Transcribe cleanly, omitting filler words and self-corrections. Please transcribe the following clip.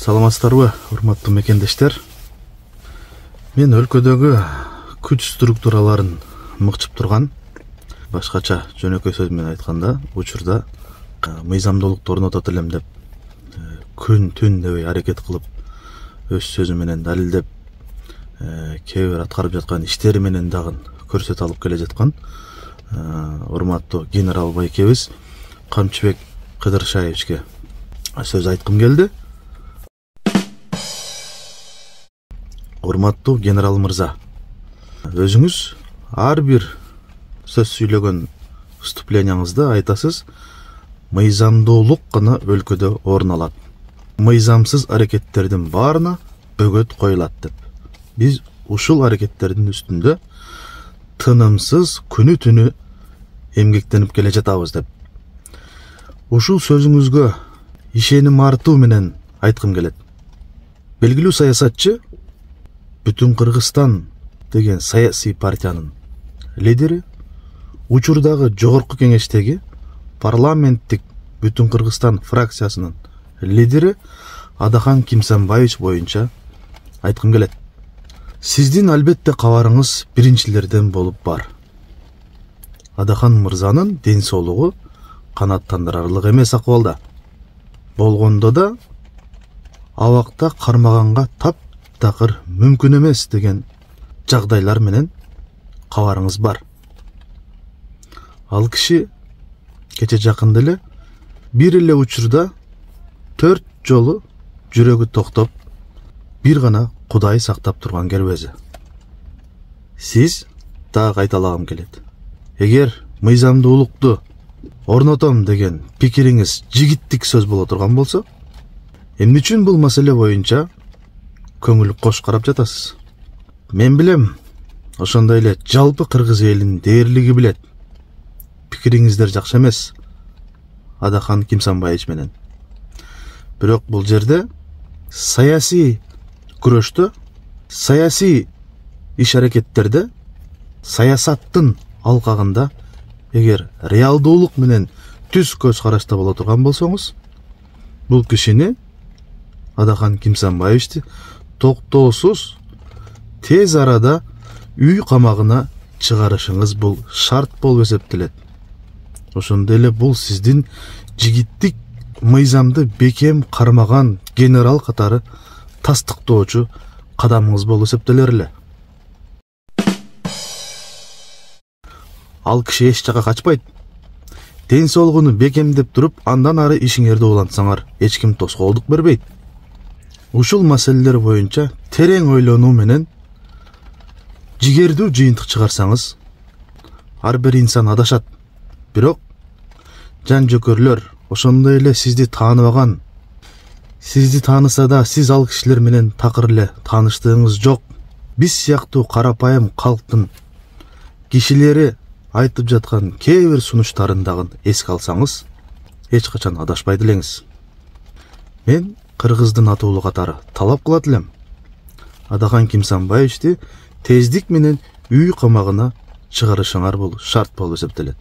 Саламатсыздарбы, урматтуу мекендештер. Мен өлкөдөгү күч структураларын мыкчып турган, башкача жөнөкөй сөз менен айтканда, учурда мыйзамдуулукту орнотот элем деп күн түн дебей аракет кылып, өз сөзү менен далилдеп, кээ бир аткарып жаткан иштери менен дагы көрсөтө алып келе жаткан урматтуу генерал байкебиз Камчыбек Кыдыршаевичке сөз айткым келди. Урматтуу генерал мырза, өзүңүз ар бир сөз сүйлөгөн выступлениеңизде айтасыз, мыйзамдуулук гана өлкөдө орун алат. Мыйзамсыз аракеттердин баарына бөгөт коюлат деп. Биз ушул аракеттердин үстүндө тынымсыз күнү түнү эмгектенип келе жатабыз деп. Ушул сөзүңүзгө ишеним артуу менен айткым келет. Белгилүү саясатчы Бүтүн Кыргызстан деген саясий партиянын лидери, учурдагы жогорку кеңештеги парламенттик Бүтүн Кыргызстан фракциясынын лидери Адахан Кимсанбаевич боюнча айткым келет. Сиздин албетте кабарыңыз биринчилерден болуп бар. Адахан мырзанын ден соолугу канааттандырарлык эмес акыбалда. Болгондо да абакта кармаганга такыр мүмкүн эмес деген жагдайлар менен кабарыңыз бар. Ал киши кече жакында эле бир эле учурда 4 жолу жүрөгү токтоп, бир гана Кудай сактап турган кербези. Сиз дагы кайталагым келет. Эгер мыйзамдуулукту орнотом деген пикириңиз жигиттик сөз боло турган болсо, эмне үчүн бул маселе боюнча көңүл кош карап жатасыз? Мен билем, ошондой эле жалпы кыргыз элинин дээрлиги билет. Пикириңиздер жакшы эмес Адахан Кимсанбаевич менен. Бирок бул жерде саясий күрөштө, саясий иш-аракеттерде, саясаттын алкагында эгер реалдуулук менен түз көз карашта боло турган болсоңуз, бул кишини Адахан Кимсанбаевичти токтоосуз тез арада үй камагына чыгарышыңыз бул шарт болуп эсептелет. Ошондой эле бул сиздин жигиттик мыйзамды бекем кармаган генерал катары тастыктоочу кадамыңыз болуп эсептелер эле. Ал киши эч жака качпайт. Ден соолугуну бекемдеп туруп, андан ары ишиңерди улантсаңар, эч ким тоскоолдук бербейт. Ушул маселелер боюнча терең ойлонуу менен жигердүү жыйынтык чыгарсаңыз, ар бир инсан адашат. Бирок жан жөкөрлөр ошондой эле сизди тааныбаган, сизди тааныса да сиз ал кишилер менен такыр эле тааныштыгыңыз жок. Биз сыяктуу карапайым калктын кишилери айтып жаткан кээ бир сунуштарын дагы эске алсаңыз, эч качан адашпайт элеңиз. Мен кыргыздын атуулу катары талап кылат элем. Адахан Кимсанбаевичти тездик менен үй камагына чыгарышыңар бул шарт болуп эсептелет.